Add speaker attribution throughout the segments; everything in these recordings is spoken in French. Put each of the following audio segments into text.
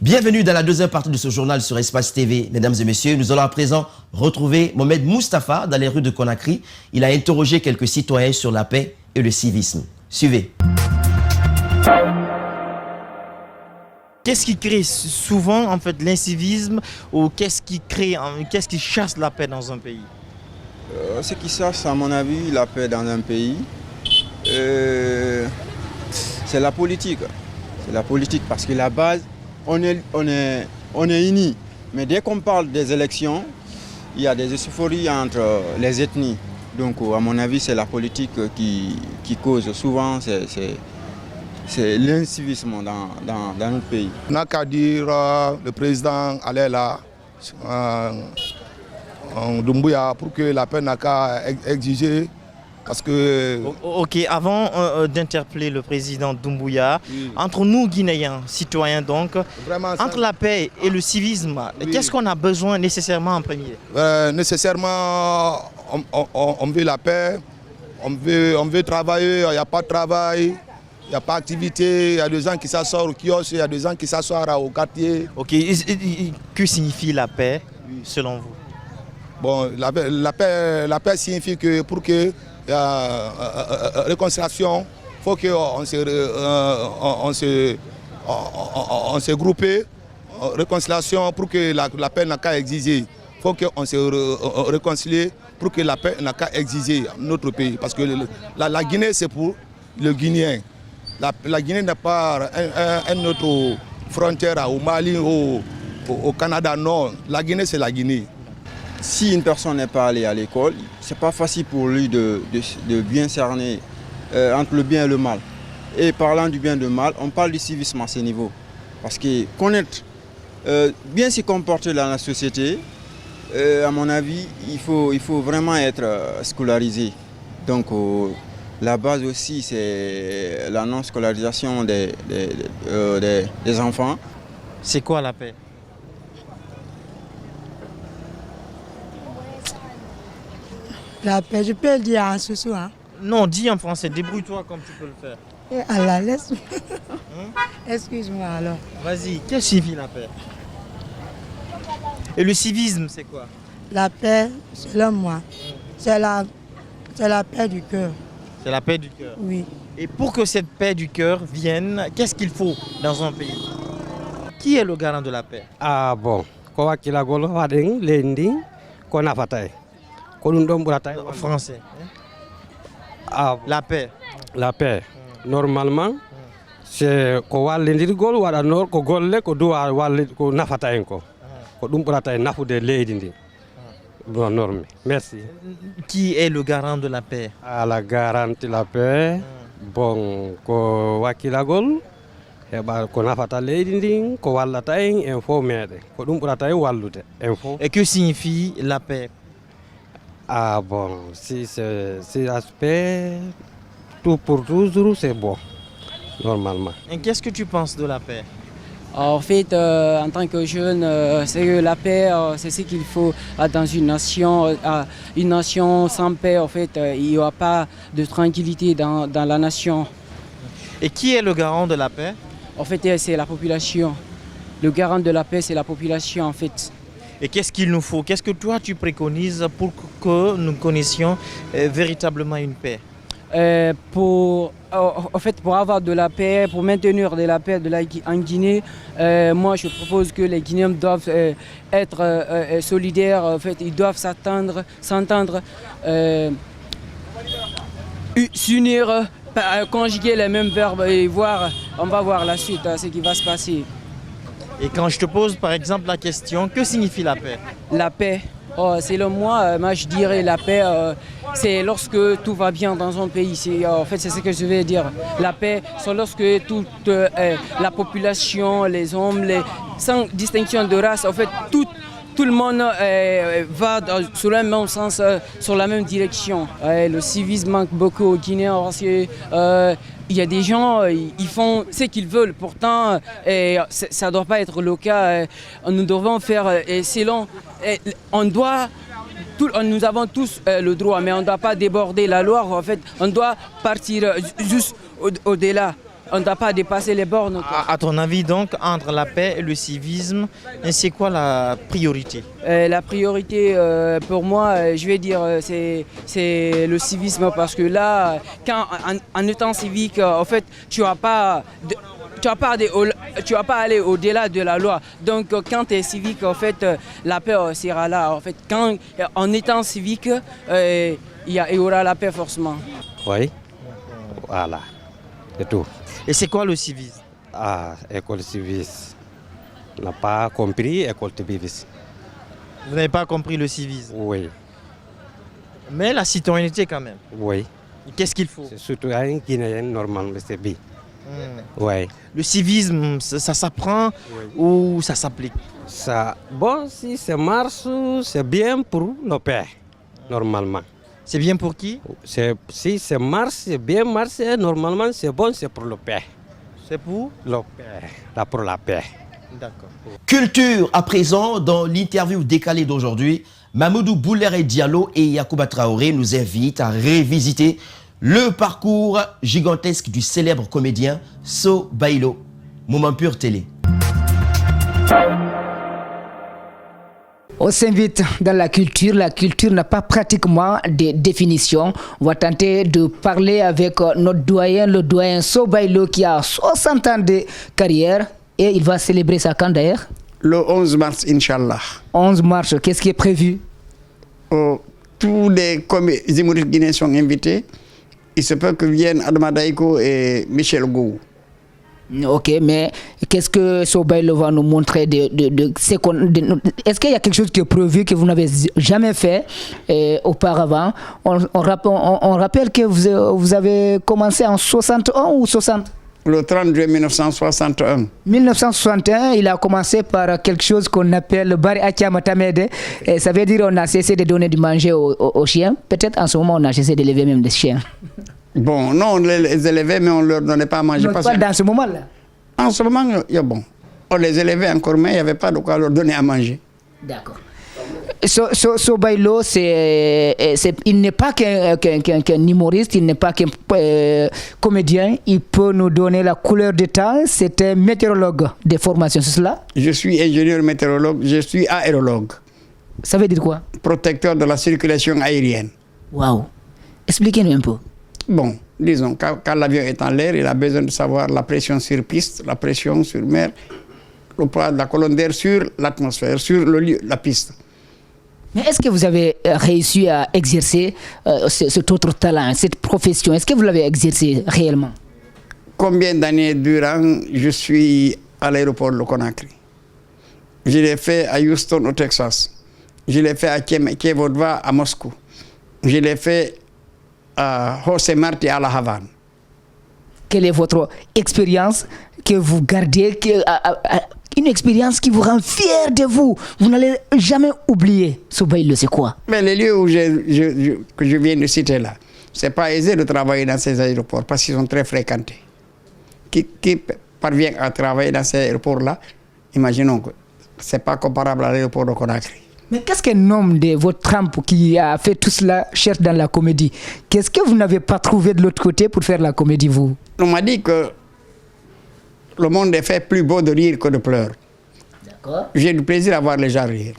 Speaker 1: Bienvenue dans la deuxième partie de ce journal sur Espace TV. Mesdames et messieurs, nous allons à présent retrouver Mohamed Moustapha dans les rues de Conakry. Il a interrogé quelques citoyens sur la paix et le civisme. Suivez.
Speaker 2: Qu'est-ce qui crée souvent en fait l'incivisme ou qu'est-ce qui chasse la paix dans un pays?
Speaker 3: Ce qui chasse, à mon avis, la paix dans un pays, c'est la politique. C'est la politique parce que la base, on est unis. Mais dès qu'on parle des élections, il y a des euphories entre les ethnies. Donc, à mon avis, c'est la politique qui cause souvent c'est l'incivisme dans notre pays.
Speaker 4: On n'a qu'à dire le président allait là, en Doumbouya, pour que la paix n'a qu'à exiger. Parce que...
Speaker 2: Ok, avant d'interpeller le président Doumbouya,
Speaker 4: oui.
Speaker 2: Entre nous Guinéens, citoyens donc,
Speaker 4: vraiment,
Speaker 2: entre la paix et le civisme, oui. Qu'est-ce qu'on a besoin nécessairement en premier?
Speaker 4: Nécessairement, on veut la paix, on veut travailler, il n'y a pas de travail. Il n'y a pas d'activité, il y a des gens qui s'assoient au kiosque, il y a des gens qui s'assoient au quartier.
Speaker 2: Ok, que signifie la paix selon vous?
Speaker 4: Bon, la paix signifie que pour qu'il y ait réconciliation, il faut qu'on se groupe. Réconciliation pour que la paix n'a qu'à exiger. Il faut qu'on se réconcilie pour que la paix n'a qu'à exiger dans notre pays. Parce que la Guinée, c'est pour le Guinéen. La Guinée n'est pas une autre frontière au Mali, au Canada, non. La Guinée, c'est la Guinée.
Speaker 3: Si une personne n'est pas allée à l'école, ce n'est pas facile pour lui de bien cerner entre le bien et le mal. Et parlant du bien et du mal, on parle du civisme à ce niveau. Parce que connaître, bien se comporter dans la société, à mon avis, il faut vraiment être scolarisé. Donc, la base aussi, c'est la non-scolarisation des enfants.
Speaker 2: C'est quoi la paix?
Speaker 5: La paix, je peux le dire en sous hein?
Speaker 2: Non, dis en français, débrouille-toi comme tu peux le faire.
Speaker 5: Et Allah, laisse. Excuse-moi alors.
Speaker 2: Vas-y, qu'est-ce que signifie la paix? Et le civisme, c'est quoi?
Speaker 5: La paix, selon moi, c'est la paix du cœur.
Speaker 2: C'est la paix du cœur.
Speaker 5: Oui.
Speaker 2: Et pour que cette paix du cœur vienne, qu'est-ce qu'il faut dans un pays? Qui est le garant de la paix?
Speaker 6: Ah bon, ko wakila golo wadeng lending ko nafatay. Ko dum dom buratay
Speaker 2: En français.
Speaker 6: Ah,
Speaker 2: La paix.
Speaker 6: la paix. Normalement, c'est ko wallendir gol wada nor ko golle ko duwa walle ko nafatay ko. Ko dum buratay nafude leydi ndi. Bon, norme. Merci.
Speaker 2: Qui est le garant de la paix?
Speaker 6: À la garantie la paix. Bon, ko wakilagol heba ko nafata leydi ndi ko wallata en info mede ko dum burata wallude info.
Speaker 2: Et que signifie la paix?
Speaker 6: Ah bon, si c'est aspect tout pour toujours, c'est bon normalement.
Speaker 2: Et qu'est-ce que tu penses de la paix?
Speaker 7: En fait, en tant que jeune, c'est que la paix, c'est ce qu'il faut dans une nation. Une nation sans paix, en fait, il n'y aura pas de tranquillité dans la nation.
Speaker 2: Et qui est le garant de la paix?
Speaker 7: En fait, c'est la population. Le garant de la paix, c'est la population, en fait.
Speaker 2: Et qu'est-ce qu'il nous faut? Qu'est-ce que toi tu préconises pour que nous connaissions véritablement une paix?
Speaker 7: En fait, pour avoir de la paix, pour maintenir de la paix en Guinée, moi je propose que les Guinéens doivent être solidaires, en fait, ils doivent s'entendre, s'unir, conjuguer les mêmes verbes et on va voir la suite, ce qui va se passer.
Speaker 2: Et quand je te pose par exemple la question, que signifie la paix?
Speaker 7: La paix, selon moi, je dirais la paix, c'est lorsque tout va bien dans un pays. En fait, c'est ce que je vais dire. La paix, c'est lorsque toute la population, les hommes, sans distinction de race, en fait, tout le monde va sur le même sens, sur la même direction. Le civisme manque beaucoup au Guinée parce que il y a des gens, ils font ce qu'ils veulent. Pourtant, ça ne doit pas être le cas. Nous devons faire selon. Nous avons tous le droit, mais on ne doit pas déborder la loi. En fait, on doit partir juste au-delà. on ne doit pas dépasser les bornes.
Speaker 2: À ton avis, donc, entre la paix et le civisme, c'est quoi la priorité?
Speaker 7: La priorité, pour moi, je vais dire, c'est le civisme parce que là, en étant civique, en fait, tu vas pas aller au-delà de la loi. Donc, quand tu es civique, en fait, la paix sera là. En fait, en étant civique, il y aura la paix forcément.
Speaker 6: Oui, voilà, c'est tout.
Speaker 2: Et c'est quoi le civisme?
Speaker 6: Ah, école civisme. On n'a pas compris école civisme.
Speaker 2: Vous n'avez pas compris le civisme?
Speaker 6: Oui,
Speaker 2: Mais la citoyenneté quand même.
Speaker 6: oui.
Speaker 2: Qu'est-ce qu'il faut?
Speaker 6: C'est surtout un Guinéen, normalement, c'est bien. Oui.
Speaker 2: Le civisme, ça s'apprend ou ça s'applique?
Speaker 6: Ça, bon, si ça marche, c'est bien pour le père, normalement.
Speaker 2: C'est bien pour qui?
Speaker 6: Si ça marche, c'est bien marché, normalement, c'est bon, c'est pour le père.
Speaker 2: C'est pour?
Speaker 6: Le père, là pour la paix.
Speaker 2: D'accord.
Speaker 1: Culture à présent, dans l'interview décalée d'aujourd'hui, Mamadou Boulere Diallo et Yacouba Traoré nous invitent à revisiter le parcours gigantesque du célèbre comédien So Bailo. Moment pur télé.
Speaker 8: On s'invite dans la culture. La culture n'a pas pratiquement de définition. On va tenter de parler avec notre doyen, le doyen So Bailo, qui a 60 ans de carrière. Et il va célébrer ça quand d'ailleurs?
Speaker 9: Le 11 mars, Inch'Allah.
Speaker 8: 11 mars, qu'est-ce qui est prévu?
Speaker 9: Tous les humoristes guinéens sont invités. Il se peut que viennent Adama Daïko et Michel Gou.
Speaker 8: Ok, mais qu'est-ce que So Bailo va nous montrer est-ce qu'il y a quelque chose qui est prévu que vous n'avez jamais fait auparavant? On rappelle que vous avez commencé en 61 ou 60?
Speaker 9: Le 30 juillet 1961.
Speaker 8: 1961, il a commencé par quelque chose qu'on appelle Bari Achama Tamede. Ça veut dire qu'on a cessé de donner du manger aux chiens. Peut-être en ce moment, on a cessé d'élever même des chiens.
Speaker 9: Bon, non, on les élevait, mais on ne leur donnait pas à manger.
Speaker 8: Non, pas dans ce moment-là.
Speaker 9: En ce moment, bon, on les élevait encore, mais il n'y avait pas de quoi leur donner à manger.
Speaker 8: D'accord. So Bailo, il n'est pas qu'un humoriste, il n'est pas qu'un comédien. Il peut nous donner la couleur de temps. C'est un météorologue de formation, c'est cela?
Speaker 9: Je suis ingénieur météorologue, je suis aérologue.
Speaker 8: Ça veut dire quoi?
Speaker 9: Protecteur de la circulation aérienne.
Speaker 8: Waouh! Expliquez-nous un peu.
Speaker 9: Bon, disons, quand l'avion est en l'air, il a besoin de savoir la pression sur piste, la pression sur mer, le poids de la colonne d'air sur l'atmosphère, sur le lieu, la piste.
Speaker 8: Mais est-ce que vous avez réussi à exercer cet autre talent, cette profession? Est-ce que vous l'avez exercé réellement?
Speaker 9: Combien d'années durant je suis à l'aéroport de Conakry? Je l'ai fait à Houston, au Texas. Je l'ai fait à Kiev-Vodva, à Moscou. Je l'ai fait à José Marti, à La Havane.
Speaker 8: Quelle est votre expérience que vous gardez, une expérience qui vous rend fier de vous? Vous n'allez jamais oublier. So Bailo, c'est quoi?
Speaker 9: Mais les lieux où que je viens de citer là, c'est pas aisé de travailler dans ces aéroports parce qu'ils sont très fréquentés. Qui parvient à travailler dans ces aéroports-là, imaginons que c'est pas comparable à l'aéroport de Conakry.
Speaker 8: Mais qu'est-ce qu'un homme de votre trempe qui a fait tout cela cherche dans la comédie? Qu'est-ce que vous n'avez pas trouvé de l'autre côté pour faire la comédie, vous?
Speaker 9: On m'a dit que le monde est fait plus beau de rire que de pleurer.
Speaker 8: D'accord.
Speaker 9: J'ai du plaisir à voir les gens rire.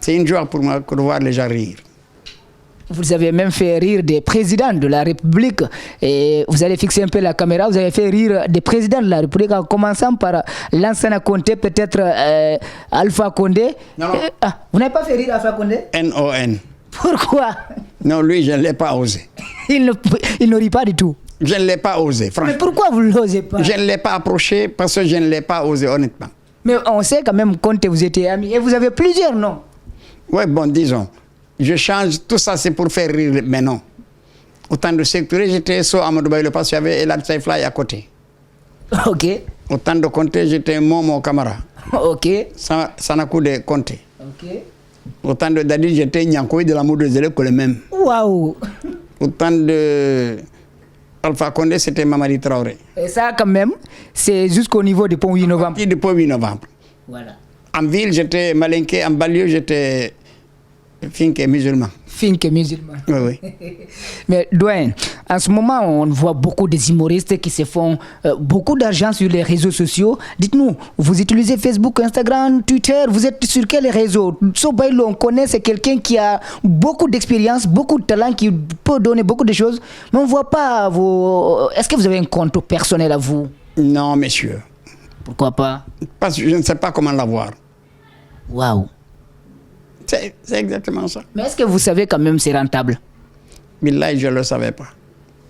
Speaker 9: C'est une joie pour moi de voir les gens rire.
Speaker 8: Vous avez même fait rire des présidents de la République. Et vous allez fixer un peu la caméra. Vous avez fait rire des présidents de la République en commençant par Lansana Conté, peut-être Alpha Condé.
Speaker 9: Non.
Speaker 8: Vous n'avez pas fait rire Alpha Condé?
Speaker 9: N-O-N.
Speaker 8: Pourquoi?
Speaker 9: Non, lui, je ne l'ai pas osé.
Speaker 8: Il ne rit pas du tout.
Speaker 9: Je ne l'ai pas osé, franchement.
Speaker 8: Mais pourquoi vous ne l'osez pas?
Speaker 9: Je ne l'ai pas approché parce que je ne l'ai pas osé, honnêtement.
Speaker 8: Mais on sait quand même Conté, vous étiez amis. Et vous avez plusieurs noms.
Speaker 9: Oui, bon, disons. Je change, tout ça c'est pour faire rire, mais non. Autant de secteurs, j'étais So Amadou Bailo parce qu'il y avait Elad Saifly à côté.
Speaker 8: Ok.
Speaker 9: Autant de Conté, j'étais Momo Camara.
Speaker 8: Ok.
Speaker 9: Sanakou de Conté.
Speaker 8: Ok.
Speaker 9: Autant de Dadi, j'étais Nyankoui de l'amour des élèves que le même.
Speaker 8: Waouh.
Speaker 9: Autant de Alpha Condé, c'était Mamadi Traoré.
Speaker 8: Et ça, quand même, c'est jusqu'au niveau du pont 8 novembre.
Speaker 9: Du pont 8 novembre.
Speaker 8: Voilà.
Speaker 9: En ville, j'étais Malinké. En banlieue, j'étais Finké musulman.
Speaker 8: Fin que musulman.
Speaker 9: Oui, oui.
Speaker 8: Mais Doyen, en ce moment, on voit beaucoup des humoristes qui se font beaucoup d'argent sur les réseaux sociaux. Dites-nous, vous utilisez Facebook, Instagram, Twitter, vous êtes sur quels réseaux? Sobaïlo, on connaît, c'est quelqu'un qui a beaucoup d'expérience, beaucoup de talent, qui peut donner beaucoup de choses. Mais on ne voit pas vos... Est-ce que vous avez un compte personnel à vous?
Speaker 9: Non, monsieur.
Speaker 8: Pourquoi pas?
Speaker 9: Parce que je ne sais pas comment l'avoir.
Speaker 8: Waouh.
Speaker 9: C'est exactement ça.
Speaker 8: Mais est-ce que vous savez quand même c'est rentable?
Speaker 9: Billahi, je ne le savais pas.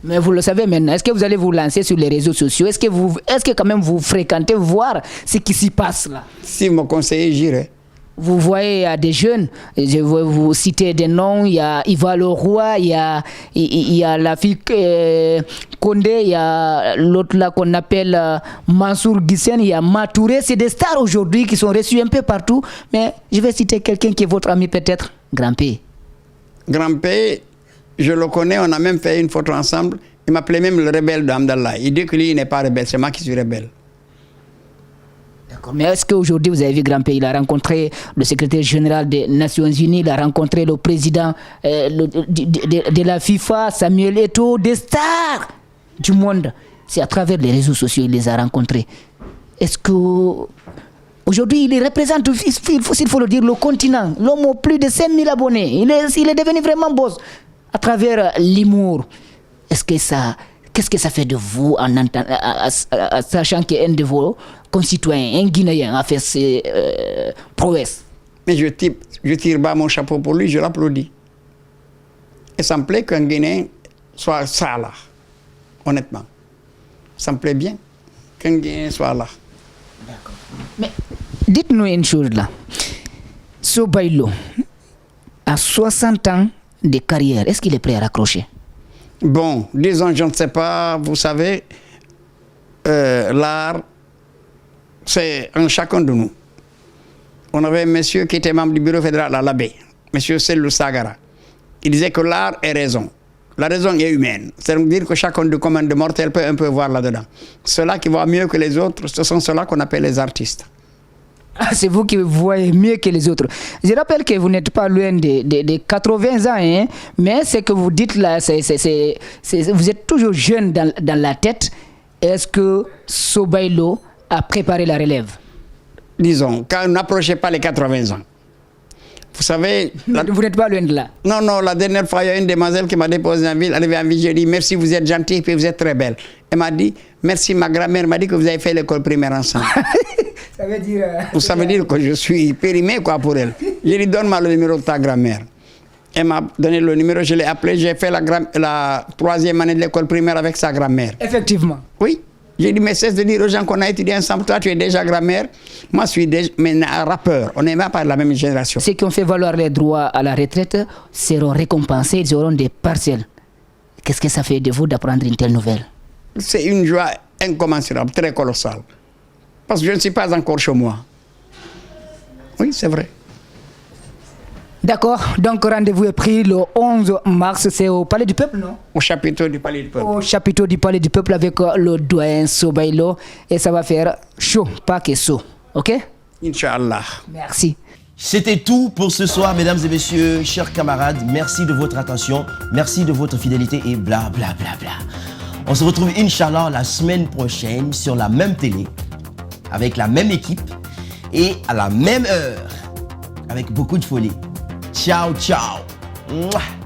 Speaker 8: Mais vous le savez maintenant. Est-ce que vous allez vous lancer sur les réseaux sociaux? Est-ce que quand même vous fréquentez voir ce qui s'y passe là?
Speaker 9: Si me conseillez, j'irai.
Speaker 8: Vous voyez, il y a des jeunes, je vais vous citer des noms, il y a Yva Leroy, il y a la fille Condé, il y a l'autre là qu'on appelle Mansour Gissen, il y a Matouré. C'est des stars aujourd'hui qui sont reçues un peu partout. Mais je vais citer quelqu'un qui est votre ami peut-être, Grand P.
Speaker 9: Grand P, je le connais, on a même fait une photo ensemble. Il m'appelait même le rebelle d'Amdallah. Il dit que lui, il n'est pas rebelle, c'est moi qui suis rebelle.
Speaker 8: Mais est-ce qu'aujourd'hui, vous avez vu Grand P, il a rencontré le secrétaire général des Nations Unies, il a rencontré le président de la FIFA, Samuel Eto'o, des stars du monde. C'est à travers les réseaux sociaux qu'il les a rencontrés. Est-ce que... Aujourd'hui, il représente, s'il faut le dire, le continent. L'homme aux plus de 5000 abonnés. Il est devenu vraiment boss à travers l'humour. Qu'est-ce que ça fait de vous en sachant qu'un de vos concitoyens, un Guinéen, a fait ses prouesses?
Speaker 9: Mais je tire bas mon chapeau pour lui, je l'applaudis. Et ça me plaît qu'un Guinéen soit ça là, honnêtement. Ça me plaît bien qu'un Guinéen soit là.
Speaker 8: D'accord. Mais dites-nous une chose là. Sobaïlo, à 60 ans de carrière, est-ce qu'il est prêt à raccrocher?
Speaker 9: Bon, disons, je ne sais pas, vous savez, l'art, c'est un chacun de nous. On avait un monsieur qui était membre du bureau fédéral à l'Abbé, monsieur Selou Sagara. Il disait que l'art est raison. La raison est humaine. C'est-à-dire que chacun de commun de mortel peut un peu voir là-dedans. Ceux-là qui voient mieux que les autres, ce sont ceux-là qu'on appelle les artistes.
Speaker 8: Ah, c'est vous qui voyez mieux que les autres. Je rappelle que vous n'êtes pas loin de 80 ans, hein, mais ce que vous dites là, vous êtes toujours jeune dans la tête. Est-ce que Sobaïlo a préparé la relève?
Speaker 9: Disons, quand n'approchez pas les 80 ans. Vous savez...
Speaker 8: Vous n'êtes pas loin de là.
Speaker 9: Non, non, la dernière fois, il y a une demoiselle qui m'a déposé en ville. Elle avait envie, j'ai dit, merci, vous êtes gentille, puis vous êtes très belle. Elle m'a dit, merci, ma grand-mère m'a dit que vous avez fait l'école primaire ensemble.
Speaker 8: Ça veut dire...
Speaker 9: Ça veut dire que je suis périmé, quoi, pour elle. J'ai dit, donne-moi le numéro de ta grand-mère. Elle m'a donné le numéro, je l'ai appelé, j'ai fait la 3e année de l'école primaire avec sa grand-mère.
Speaker 8: Effectivement.
Speaker 9: Oui. J'ai dit, mais cesse de dire aux gens qu'on a étudié ensemble. Toi, tu es déjà grand-mère. Moi, je suis déjà un rappeur. On n'est même pas de la même génération.
Speaker 8: Ceux qui ont fait valoir les droits à la retraite seront récompensés. Ils auront des parcelles. Qu'est-ce que ça fait de vous d'apprendre une telle nouvelle?
Speaker 9: C'est une joie incommensurable, très colossale. Parce que je ne suis pas encore chez moi. Oui, c'est vrai.
Speaker 8: D'accord, donc rendez-vous est pris le 11 mars, c'est au Palais du Peuple, non?
Speaker 9: Au chapiteau du Palais du Peuple.
Speaker 8: Au chapiteau du Palais du Peuple avec le doyen Sobaïlo. Et ça va faire chaud, pas que chaud. Ok?
Speaker 9: Inch'Allah.
Speaker 8: Merci.
Speaker 1: C'était tout pour ce soir, mesdames et messieurs, chers camarades. Merci de votre attention, merci de votre fidélité et bla bla bla bla. On se retrouve, Inch'Allah, la semaine prochaine sur la même télé, avec la même équipe et à la même heure, avec beaucoup de folie. Ciao, ciao. Mouah.